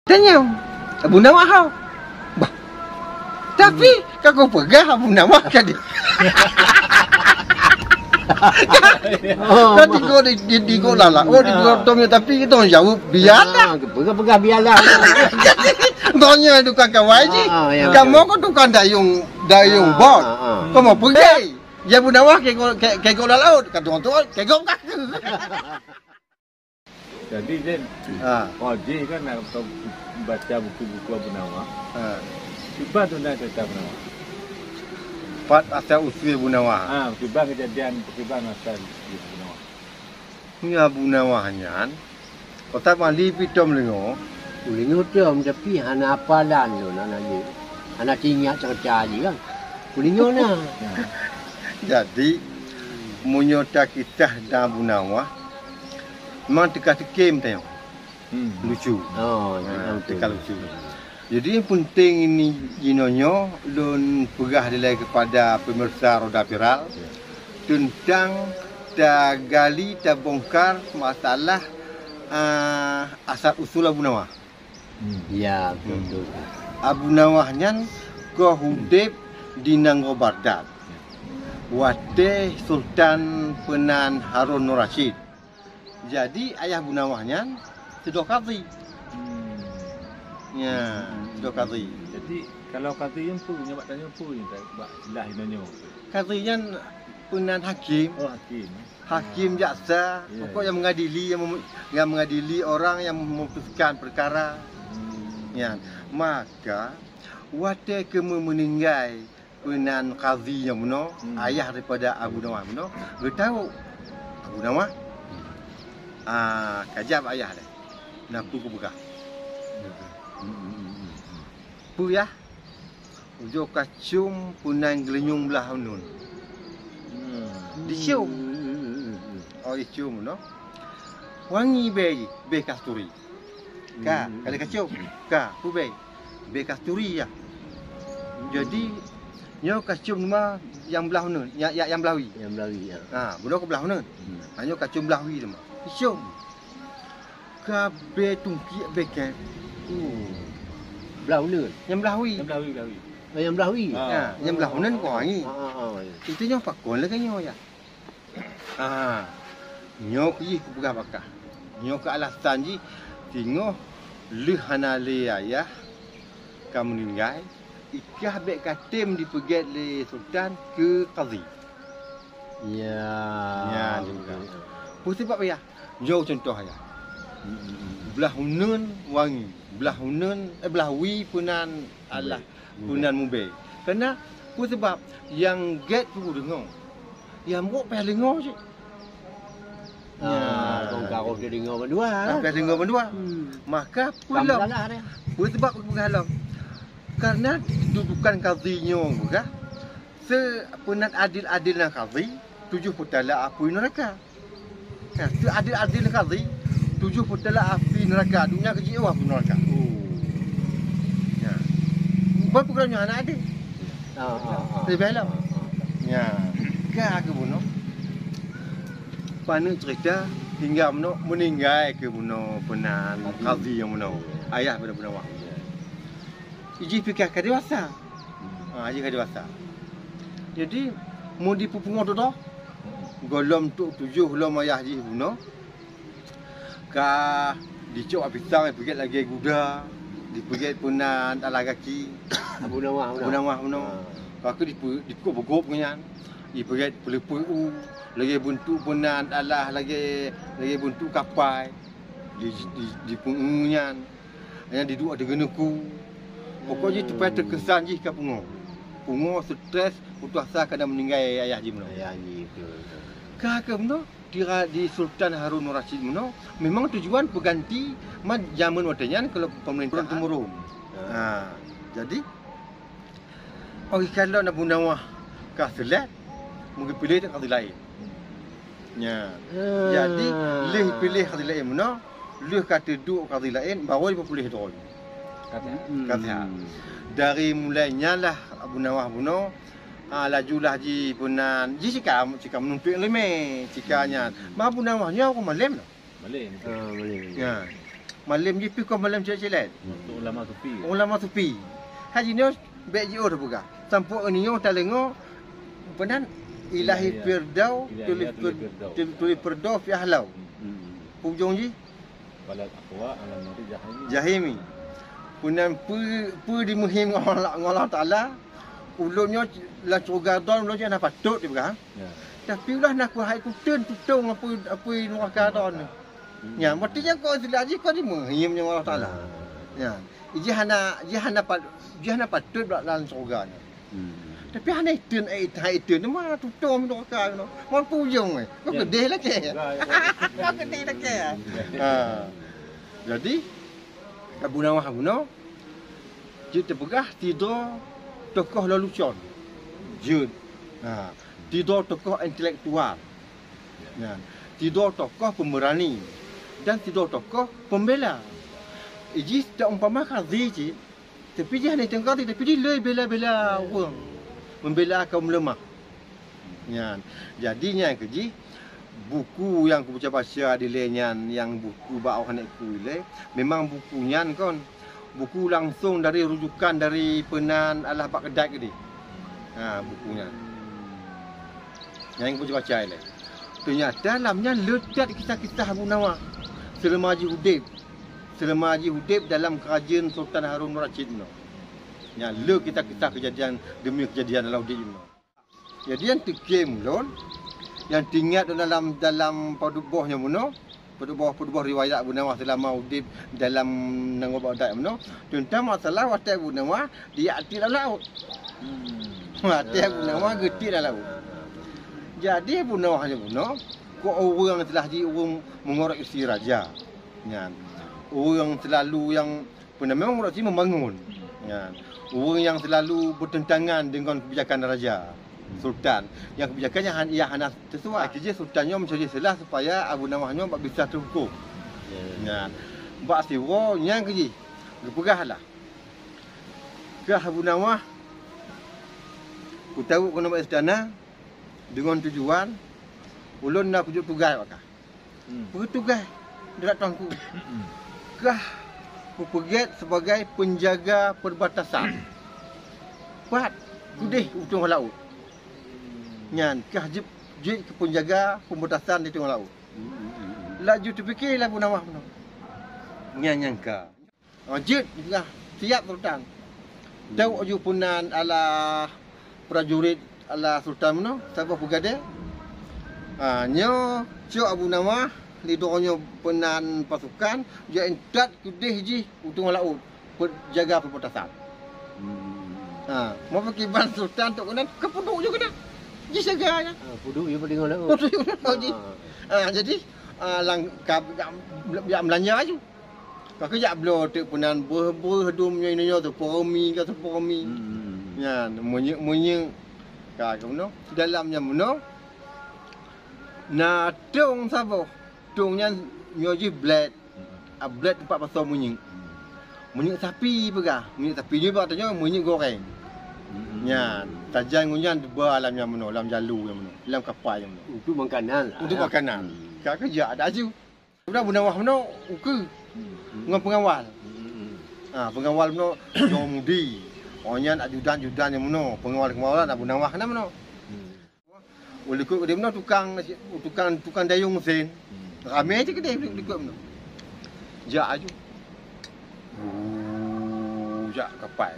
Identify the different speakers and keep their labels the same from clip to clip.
Speaker 1: Tanya, Abu Nawah kau. Bah. Tapi kau pegang Abu Nawah kan dia. Kan tiga lala. Oh tiga tomnya tapi kita jawab biarlah.
Speaker 2: Pegang biarlah.
Speaker 1: Tanya tu kakak waji. Kamu kau tukang dayung bot. Kau mau pergi. Ya Abu Nawah kego laut. Kata orang tua kego kaki.
Speaker 3: Jadi Zen, Oji kan kalau baca buku-buku Abu Nawah, tiba tu nak cerita Abu Nawah.
Speaker 1: Pat asal usul Abu Nawah.
Speaker 3: Tiba kejadian asal Abu Nawah.
Speaker 1: Ni Abu Nawahnya, kota mali pitom lengo.
Speaker 2: Lengo tu tapi anak apalan tu nak ni. Anak ingat cerita je kan. Lengo na.
Speaker 1: Jadi munyota kita dan Abu Nawah memang teka-teki tengok. Lucu. Teka lucu. Jadi yang penting ini jinonyo lun pegah dilai kepada pemirsa Roda Viral tentang gali bongkar masalah asal usul Abu Nawah.
Speaker 2: Ya, betul.
Speaker 1: Abu Nawahnya ko hudib di Nanggo Baghdad. Wate Sultan Penan Harun Nur Rashid. Jadi ayah Abu Nawahnya sudah qadhi. Ya, sudah qadhi.
Speaker 3: Jadi kalau qadhi yang punya buat tanya pun buat jelas inonyo.
Speaker 1: Qadhinya Penan hakim.
Speaker 3: Oh hakim.
Speaker 1: Hakim jaksa, pokok yang mengadili orang yang memutuskan perkara. Ya, maka wate kemu meninggal Penan qadhi yang muno, ayah daripada Abu Nawah muno, beritahu Abu Nawah kajab ayah dah. Napu ku bekah. Pu ya. Ujo kacung punang gelenyung belah nun. Dicium. Oh dicium no. Wangi be kasturi. Ka, kalau kacung. Ka, pu be kasturi ya. Jadi nyo kacung mah yang belah nun, yang belawi.
Speaker 2: Yang belawi ya.
Speaker 1: Budak ke belah nun. Hanya kacung belawi tu mah. Isyum. Kabe tungki beken.
Speaker 2: Belawi.
Speaker 1: Yang belawi.
Speaker 2: Yang belawi.
Speaker 1: Yang belahunan ko angi. Itu nyo pakon lah kanyo ya. Nyo ki ku pegah bakah. Nyo ke alasan ji tingo lehana le ayah kamu meninggal. Ikah bek katim dipegat le sultan ke qadhi. Ya juga. Sebab ya, jauh contoh ya. Belah hunun wangi, belah hunun belawi punan Allah, punan mube. Karena sebab yang get tu dengar. Yang buat payah dengar je.
Speaker 2: Kau dia dengar berdua.
Speaker 1: Payah dengar berdua. Maka pula sebab aku berhalang. Karena kedudukan qadhinya juga sepenat adil-adil dan qadhi 7 putala api neraka. Seadil-adil qadhi 7 putala api neraka. Dunia kecil api neraka. Ya. Berapa kerana anak adik? Lebih elok. Ya. Ka ke bunuh. Pana cerita hingga meninggal ke bunuh Penan qadhi yang bunuh. Ayah pada Abu Nawah. Iji fikir ke dewasa. Iji ke dewasa. Jadi mau dipupungo tu dah. Golom tu 7 lom ayah ji bunuh. Ka dicok pisang pergi lagi guda, dipergi Penan ala kaki.
Speaker 2: Abu Nawah
Speaker 1: bunuh. Ka dipukul begop kenyan. Dipergi pelepu lagi buntu Penan Allah lagi buntu kapai. Di pungunyan. Yang diduk ada geneku. Pokoknya supaya terkesan je ke pungo. Pungo stres putus asa kena meninggal ayah ji meno.
Speaker 2: Ayah ji betul.
Speaker 1: Kakak meno di Sultan Harun Nur Rashid meno memang tujuan pengganti zaman watannya kalau pemerintahan temurun. Jadi orang kalau nak Abu Nawah ka selat mungkin pilih tak qadhi lain. Ya. Jadi pilih qadhi lain meno, kata duduk qadhi lain baru dia pilih tu. Kata dari mulainya lah Abu Nawah bunuh lajulah ji Penan ji cika menuntut leme cikanya Abu Nawahnya aku malam lah
Speaker 3: Malem.
Speaker 1: ya malam je pi kau malam celet.
Speaker 3: Untuk ulama sufi.
Speaker 1: Ulama sufi. Haji ni baik je orang buka. Sampai ni yo talengo penan ilahi firdau tulis firdau fi ahlau. Hujung je
Speaker 3: Walal aqwa ala nari jahimi.
Speaker 1: jahimi. Punan pu di muhim Allah Taala. Ulunnya la surga don ulunnya nak patut dia bukan.
Speaker 3: Ya.
Speaker 1: Tapi ulah nak ku hai ku tun tutung apa neraka don. Ya, mestinya kau sudah aji kau di muhimnya Allah Taala. Ya. Jihana patut dalam surga ni. Tapi hana itu ni mah tutung neraka no. Mau pujung eh. Kau gede lah ke. Kau gede lah ke. Jadi Abu Nawah Abuno kita pegah tidur tokoh lelucon. Jud. Tidur tokoh intelektual. Ya. Tidur tokoh pemberani dan tidur tokoh pembela. Iji tak umpama kazi je. Tapi dia hanya tengok tapi dia bela-bela orang. Membela kaum lemah. Ya. Jadinya keji buku yang aku baca di lenyan yang buku bau anak ku le memang bukunya kon buku langsung dari rujukan dari penan Allah Pak Kedai ke dia. Bukunya. Yang aku baca le. Ternyata dalamnya letak kisah-kisah Abu Nawah selama Haji Hudib dalam kerajaan Sultan Harun Ar-Rasyid no. Ya, le kita kejadian demi kejadian dalam Hudib no. Jadi yang tikim lon yang tinggal dalam padubohnya muno, paduboh riwayat Abu Nawah selama Hudib dalam nanggo Baghdad muno, tentang masalah waktu Abu Nawah dia ati dalam laut. Waktu Abu Nawah geti dalam laut. Jadi Abu Nawahnya muno, ko orang telah di orang mengorek isi raja. Ya. Orang selalu yang memang Murad membangun. Ya. Orang yang selalu bertentangan dengan kebijakan raja Sultan. Yang kebijakannya ia hanya sesuai. Kerja Sultannya mencari celah supaya Abu Nawahnya bisa terhukum. Ya. Bak siwa yang kerja. Berpegahlah. Ke Abu Nawah. Ku tahu kena buat istana dengan tujuan ulun nak pujuk tugas bakah. Tugas dekat tuanku. Kah berpegat sebagai penjaga perbatasan. Buat kudih ujung laut. Nyan kah je ke penjaga perbatasan di tengah laut. Laju terfikirlah Abu Nawah benar. Nyan ka. Jid lah siap sultan. Tahu aju punan ala prajurit ala sultan benar. Siapa pegada? Nyo Cik Abu Nawah lidornya penan pasukan dia entrat kudih ji ujung laut jaga perbatasan. Mau pergi ban sultan tu kena kepuduk juga dah. Ji seganya.
Speaker 2: Puduk je tengok laut.
Speaker 1: Puduk ji. Jadi langkap jak belanja aju. Kau kerja belo tu penan berhedumnya ini tu poromi ke poromi. Ya, munyi kau no dalamnya muno. Na tung sabo. Tungnya nyoji blade. Blade tempat pasal munyi. Munyi sapi pegah. Munyi sapi ni katanya munyi goreng. Ya, tajan ngunyan dua alamnya muno, dalam jalu yang muno, dalam kapal yang muno.
Speaker 2: Untuk makanan lah.
Speaker 1: Untuk makanan. Kak kerja ada aju. Sudah Abu Nawah muno uku. Dengan pengawal. Pengawal muno Jomdi. Onyan ajudan-ajudan yang muno, pengawal-pengawalan Abu Nawah kana muno. Oleh ikut dia muno tukang dayung mesin. Ramai je kedai ikut muno. Jak aju. Jak kapal.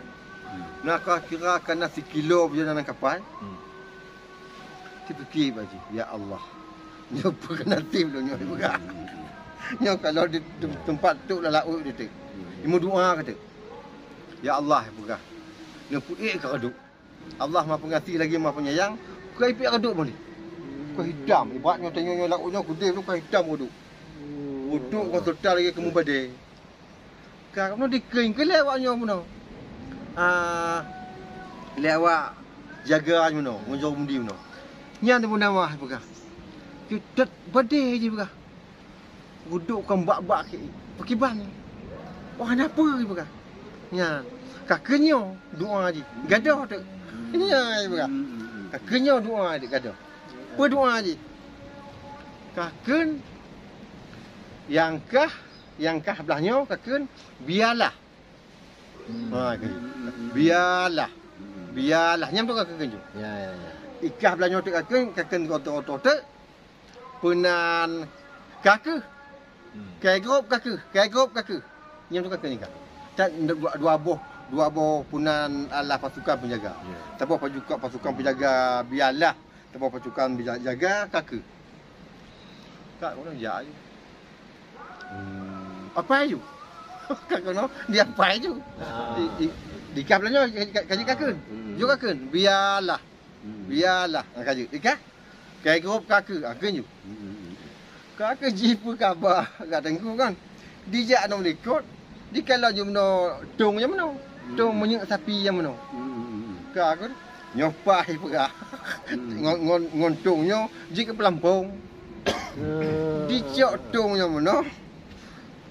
Speaker 1: Nak kira kena sekilo perjalanan kapal. Fikir baji, ya Allah. Nyo kena tim tu nyo bukan. Nyo kalau di tempat tu lah laut dia tu. Imu doa kata. Ya Allah bukan. Nyo puik ke reduk. Allah Maha Pengasih lagi Maha Penyayang. Kau ipik reduk boleh. Kau hitam. Ibaratnya tengok lautnya kudip tu kau hitam reduk. Reduk kau total lagi kemu badai. Kau dikering ke lewatnya puno. Lewat jaga puno, menjauh mundi puno. Nya tu Nawah bukan. Kita badai je bukan. Reduk kau bak-bak ke. Pakiban. Wah kenapa bukan. Nya kakenya doa je. Gadah tu. Nya bukan. Kakenya doa je gadah. Berdoa je. Kaken yang kah yang kah belahnya kakun biarlah. Ha biarlah. Biarlah nyam tu kakun ju.
Speaker 2: Ya.
Speaker 1: Ikah belahnya tu kakun oto tu punan kakun. Kegop kakun. Nyam tu kakun nikah. Dan dua boh punan ala pasukan penjaga. Tapi pasukan penjaga biarlah. Tapi pasukan penjaga kakun. Kak kau nak je. Apa ayu? Kakak no, dia apa ayu? Di kablanya kaji kakun. Jo kakun, biarlah. Biarlah kaji. Ikah. Kai grup kakun, kakun ju. Kakun jipu khabar kat tengku kan. Dijak nom likut. Di kalau ju meno tung yang meno. Tung menyek sapi yang meno. Kakun nyopai perah. Ngontungnya jika pelampung. Dicok tong yang mana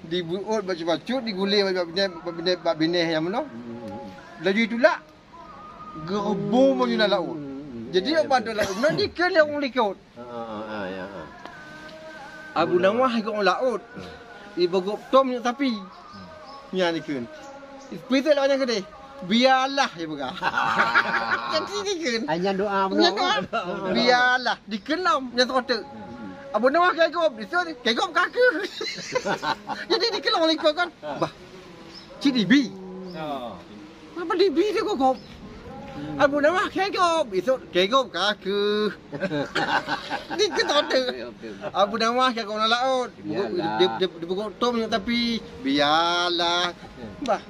Speaker 1: dibuat baca-baca digulir bab bineh yang mana laju itulah gerbong menyuna laut jadi apa ada laut mana diken yang orang likut Abu Nawah ikut orang laut ibagop tom yang tapi nya diken itu lawan yang gede biarlah ya bukan jadi diken
Speaker 2: Hanya doa
Speaker 1: biarlah dikenam yang terkotak Abu Nawah kegop, itu kegop kaki. Jadi dikelong likut kan. Bah. CDB. Apa DB dia kegop? Abu Nawah kegop, itu kegop kaki. Diketok. Abu Nawah kegop nak laut. Dia pukul tom tapi biarlah. Bah.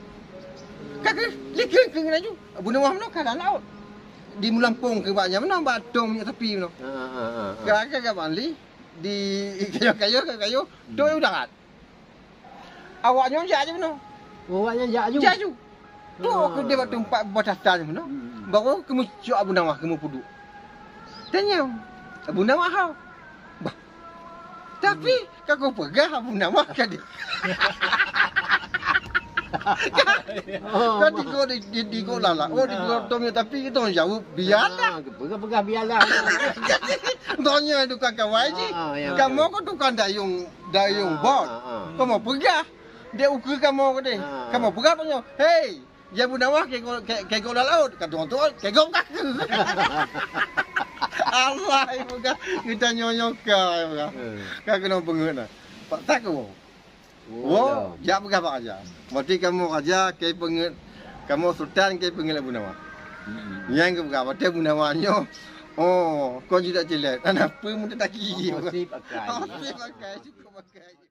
Speaker 1: Kaki likut ke laju. Abu Nawah mana kalah laut. Di Melampung ke baknya mana batom tapi mana. Kakak balik di kayu tu udah kat awaknya jak je mana
Speaker 2: Awaknya jak
Speaker 1: tu aku dia waktu empat batatan mana baru kamu cuk Abu Nawah kamu puduk tanya Abu Nawah hau bah tapi kau pegah Abu Nawah kan dia kan digo lah digo tomnya tapi kita orang jawab biarlah
Speaker 2: Pegang biarlah
Speaker 1: tanya tu kawan je kamu kau tukang dayung bot kamu pegah dia ukur kamu kau deh kamu pegah tanya hey ya Abu Nawah kegol laut kata orang tu kegol kaki Allah ibu kita nyonyok kau kena pengen pak tak kau oh, jak pegah pak aja. Berarti kamu raja, kai pengen kamu sultan, kai pengen Abu Nawah. Yang ke pegah, berarti Abu Nawahnya. Oh, kau tidak jelek. Kenapa muda tak kiri?
Speaker 2: Masih pakai.
Speaker 1: Masih pakai, cukup pakai.